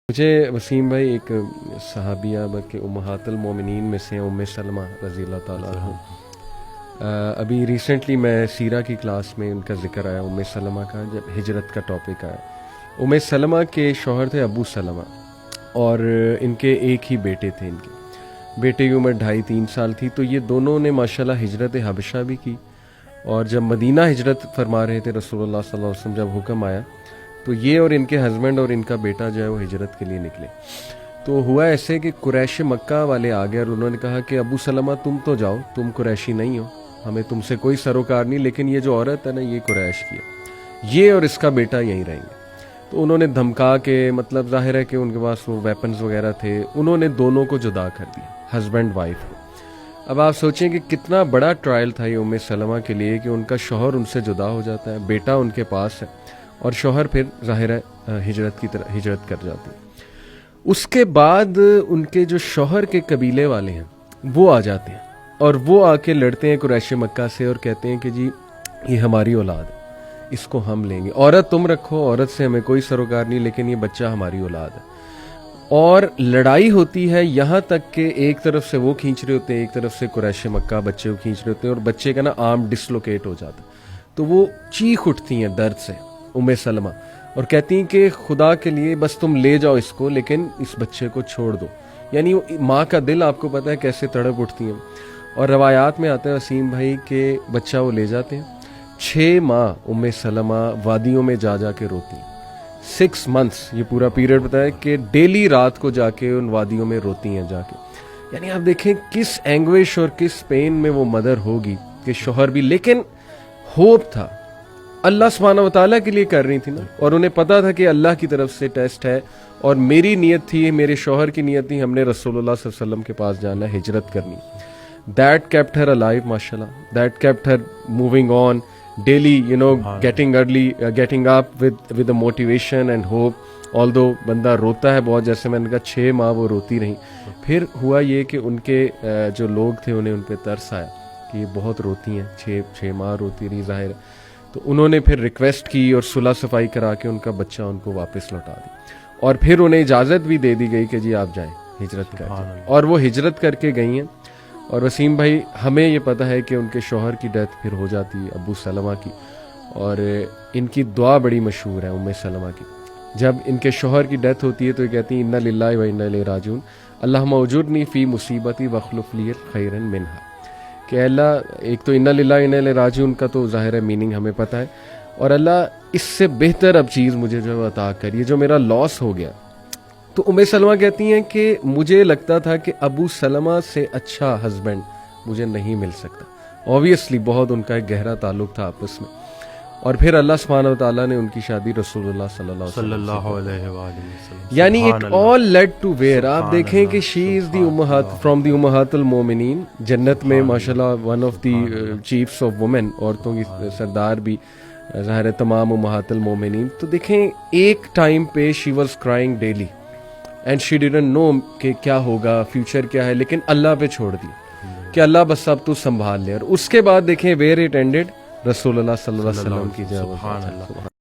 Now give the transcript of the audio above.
मुझे वसीम भाई एक सहाबिया बल्कि उम्महातुल मोमिनीन में से उम्मे सलमा रज़ी अल्लाह ताला अन्हा। अभी रिसेंटली मैं सीरा की क्लास में उनका जिक्र आया उम्मे सलमा का, जब हिजरत का टॉपिक आया। उम्मे सलमा के शौहर थे अबू सलमा और इनके एक ही बेटे थे। इनके बेटे की उम्र 2.5-3 साल थी। तो ये दोनों ने माशाल्लाह हिजरत हबशा भी की, और जब मदीना हिजरत फरमा रहे थे रसूलुल्लाह सल्लल्लाहु अलैहि वसल्लम, जब हुक्म आया तो ये और इनके हस्बैंड और इनका बेटा जो है वो हिजरत के लिए निकले। तो हुआ ऐसे कि कुरैश मक्का वाले आ गए और उन्होंने कहा कि अबू सलमा तुम तो जाओ, तुम कुरैशी नहीं हो, हमें तुमसे कोई सरोकार नहीं, लेकिन ये जो औरत है ना ये कुरैश की है, ये और इसका बेटा यहीं रहेंगे। तो उन्होंने धमका के, मतलब जाहिर है कि उनके पास वो वेपन्स वगैरह थे, उन्होंने दोनों को जुदा कर दिया, हस्बैंड वाइफ को। अब आप सोचें कि कितना बड़ा ट्रायल था ये उम्मे सलमा के लिए कि उनका शौहर उनसे जुदा हो जाता है, बेटा उनके पास है, और शौहर फिर ज़ाहिर है हिजरत की तरह हिजरत कर जाते हैं। उसके बाद उनके जो शौहर के कबीले वाले हैं वो आ जाते हैं और वो आके लड़ते हैं कुरैश मक्का से और कहते हैं कि जी ये हमारी औलाद है, इसको हम लेंगे, औरत तुम रखो, औरत से हमें कोई सरोकार नहीं, लेकिन ये बच्चा हमारी औलाद है। और लड़ाई होती है यहाँ तक कि एक तरफ से वो खींच रहे होते हैं, एक तरफ से कुरैश मक्का बच्चे को खींच रहे होते हैं, और बच्चे का ना आर्म डिसलोकेट हो जाता है। तो वो चीख उठती हैं दर्द से उम्मे सलमा और कहती हैं कि खुदा के लिए बस तुम ले जाओ इसको, लेकिन इस बच्चे को छोड़ दो। यानी माँ का दिल आपको पता है कैसे तड़प उठती हैं। और रवायात में आता है वसीम भाई के बच्चा वो ले जाते हैं। 6 माह उम्मे सलमा वादियों में जा के रोती हैं। 6 मंथ्स ये पूरा पीरियड पता है कि डेली रात को जाके उन वादियों में रोती हैं जाके। यानी आप देखें किस एंग्विश और किस पेन में वो मदर होगी कि शौहर भी, लेकिन होप था, अल्लाह सुब्हानहू व तआला के लिए कर रही थी ना, और उन्हें पता था कि अल्लाह की तरफ से टेस्ट है, और मेरी नीयत थी, मेरे शौहर की नीयत थी, हमने रसूलुल्लाह सल्लल्लाहु अलैहि वसल्लम के पास जाना, हिजरत करनी। दैट केप्ट हर अलाइव माशाल्लाह, that kept her moving on daily, you know, getting up with the motivation and hope. Although बंदा रोता है बहुत, जैसे मैंने कहा 6 माह वो रोती रही। फिर हुआ ये कि उनके जो लोग थे उन्हें उन पर तरस आया कि ये बहुत रोती हैं, 6 माह रोती रही ज़ाहिर। तो उन्होंने फिर रिक्वेस्ट की और सुलह सफाई करा के उनका बच्चा उनको वापस लौटा दिया, और फिर उन्हें इजाज़त भी दे दी गई कि जी आप जाएं, हिजरत करें। और वो हिजरत करके गई हैं। और वसीम भाई हमें ये पता है कि उनके शौहर की डेथ फिर हो जाती है अबू सलमा की, और इनकी दुआ बड़ी मशहूर है उम्मे सलमा की। जब इनके शौहर की डेथ होती है तो ये कहती हैं इन्ना लिल्लाहि व इन्ना इलैहि राजिऊन, अल्लाहुम्मा उजुरनी फ़ी मुसीबती वख़्लुफ़ ली खैरन मिन्हा। कि अल्लाह, एक तो इन्ना लिल्लाहि व इन्ना इलैहि राजिऊन का तो ज़ाहिर है मीनिंग हमें पता है, और अल्लाह इससे बेहतर अब चीज़ मुझे जो है अता करिए जो मेरा लॉस हो गया। तो उम्मे सलमा कहती हैं कि मुझे लगता था कि अबू सलमा से अच्छा हस्बैंड मुझे नहीं मिल सकता। ऑब्वियसली बहुत उनका एक गहरा ताल्लुक था आपस में। और फिर अल्लाह सुब्हानहू व तआला ने उनकी शादी रसूलुल्लाह सल्लल्लाहु अलैहि वसल्लम, यानी it all led to where. आप देखें कि शी इज दी उम्महात फ्रॉम दी उम्महातुल मोमिनीन, जन्नत में माशाल्लाह one of the chiefs of women, औरतों की सरदार भी ज़ाहिर है तमाम उम्महातुल मोमिनीन। तो देखें एक टाइम पे she was crying daily and she didn't know कि क्या होगा, फ्यूचर क्या है, लेकिन अल्लाह पे छोड़ दी कि अल्लाह बस अब तू संभाल ले। और उसके बाद देखें वेयर इट एंडेड, रसूलुल्लाह सल्लल्लाहु अलैहि वसल्लम की जय।